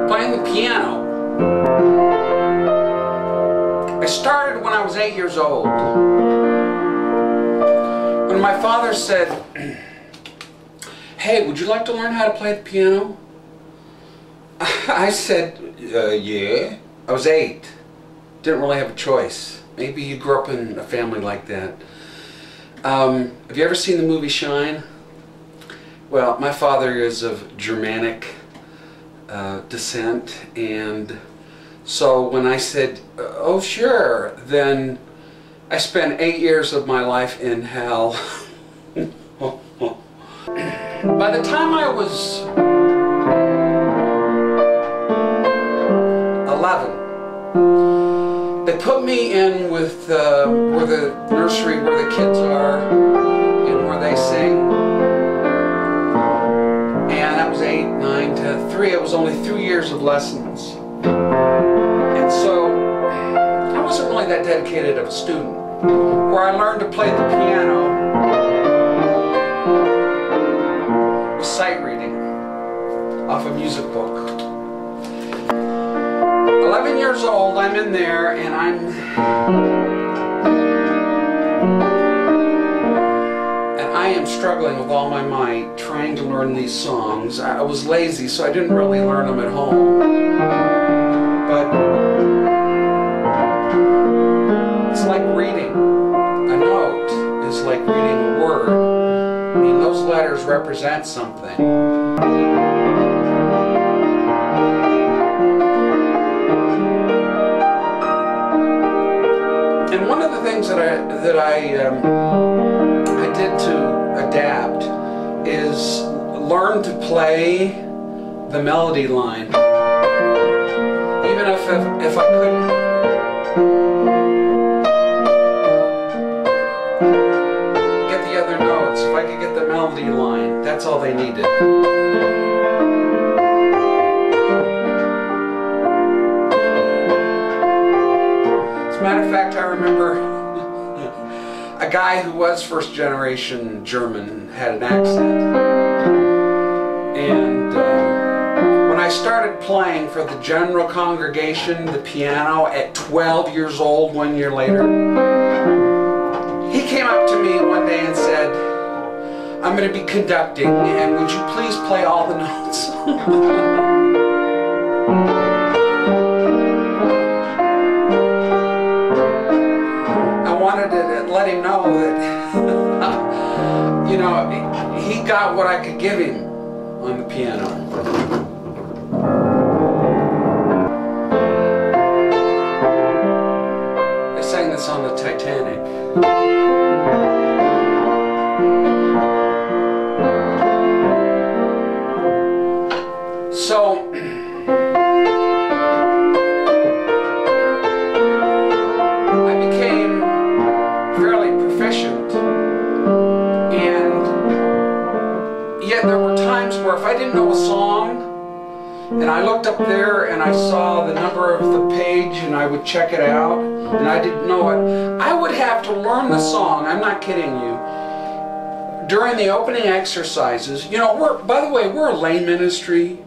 Playing the piano. I started when I was 8 years old. When my father said, "Hey, would you like to learn how to play the piano?" I said, yeah. I was 8. Didn't really have a choice. Maybe you grew up in a family like that. Have you ever seen the movie Shine? Well, my father is of Germanic descent, and so when I said, oh sure, then I spent 8 years of my life in hell. By the time I was 11, they put me in with where the nursery, where the kids are, and where they sing. And that was 8, 9, 10, 3. It was only 3 years of lessons. And so I wasn't really that dedicated of a student. Where I learned to play the piano was sight reading off a music book. 11 years old, I'm in there, and I am struggling with all my might trying to learn these songs. I was lazy, so I didn't really learn them at home. But it's like reading a note. It's like reading a word. I mean, those letters represent something. And one of the things that I did to adapt is learn to play the melody line, even if I couldn't get the other notes. If I could get the melody line, that's all they needed. As a matter of fact, I remember a guy who was first generation German had an accent, and when I started playing for the general congregation the piano at 12 years old, 1 year later, he came up to me one day and said, "I'm going to be conducting, and would you please play all the notes?" Let him know that, you know, he got what I could give him on the piano. I sang this on the Titanic. So, there were times where if I didn't know a song and I looked up there and I saw the number of the page and I would check it out and I didn't know it, I would have to learn the song. I'm not kidding you. During the opening exercises, you know, by the way, we're a lay ministry,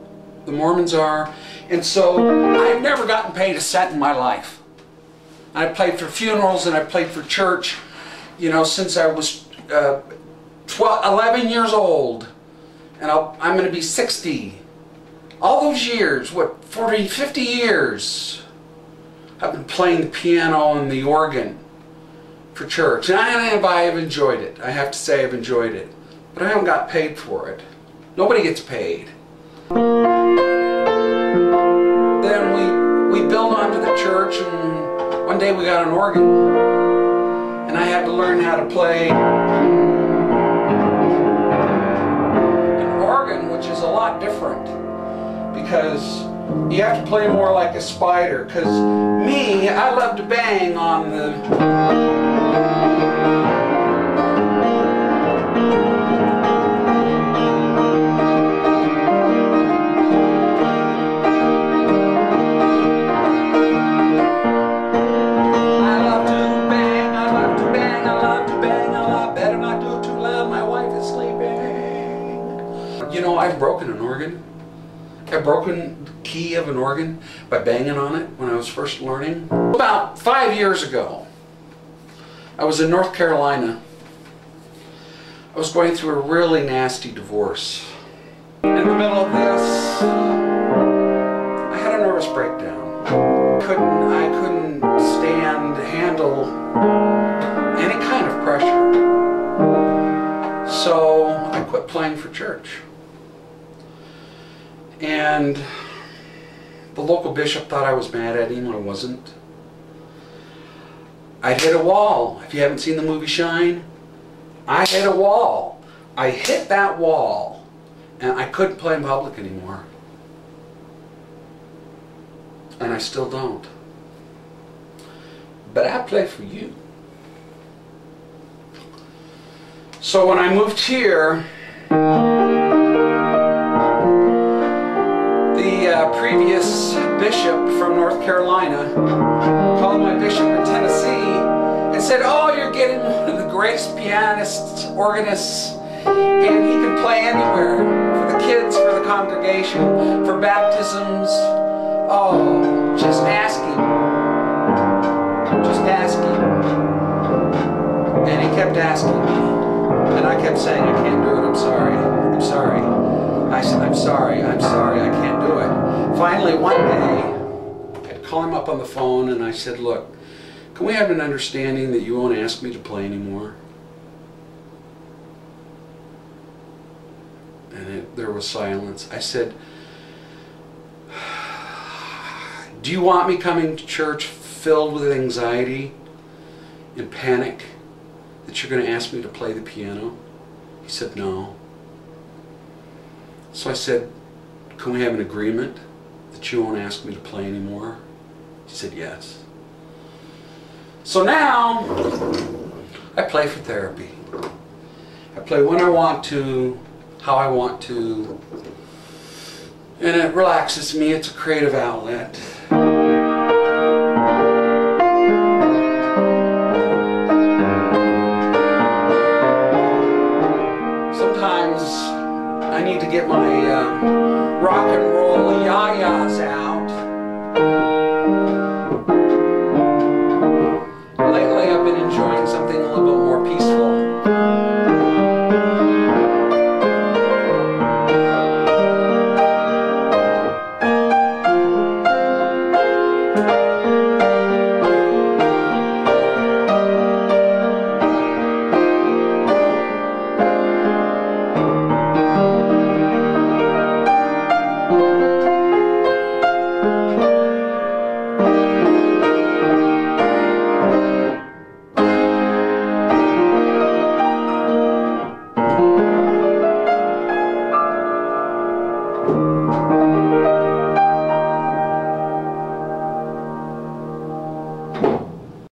the Mormons are, and so I've never gotten paid a cent in my life. I played for funerals and I played for church, you know, since I was 11 years old. And I'm going to be 60. All those years, what, 40, 50 years, I've been playing the piano and the organ for church. And I have enjoyed it. I have to say I've enjoyed it. But I haven't got paid for it. Nobody gets paid. Then we built onto the church, and one day we got an organ. And I had to learn how to play which is a lot different, because you have to play more like a spider, because me, I love to bang on the You know, I've broken an organ. I've broken the key of an organ by banging on it when I was first learning. About 5 years ago, I was in North Carolina. I was going through a really nasty divorce. In the middle of this, I had a nervous breakdown. I couldn't handle any kind of pressure. So I quit playing for church. And the local bishop thought I was mad at him. I wasn't. I hit a wall. If you haven't seen the movie Shine, I hit a wall. I hit that wall, and I couldn't play in public anymore. And I still don't. But I play for you. So when I moved here, the previous bishop from North Carolina called my bishop in Tennessee and said, "Oh, you're getting one of the greatest pianists, organists, and he can play anywhere, for the kids, for the congregation, for baptisms. Oh, just ask him. Just ask him." And he kept asking me. And I kept saying, "I can't do it, I'm sorry, I'm sorry." I said, "I'm sorry, I can't do it." Finally, one day, I'd call him up on the phone and I said, "Look, can we have an understanding that you won't ask me to play anymore?" And there was silence. I said, "Do you want me coming to church filled with anxiety and panic that you're going to ask me to play the piano?" He said, "No." So I said, "Can we have an agreement that you won't ask me to play anymore?" He said, "Yes." So now I play for therapy. I play when I want to, how I want to, and it relaxes me. It's a creative outlet. Sometimes I need to get my rock and roll yayas out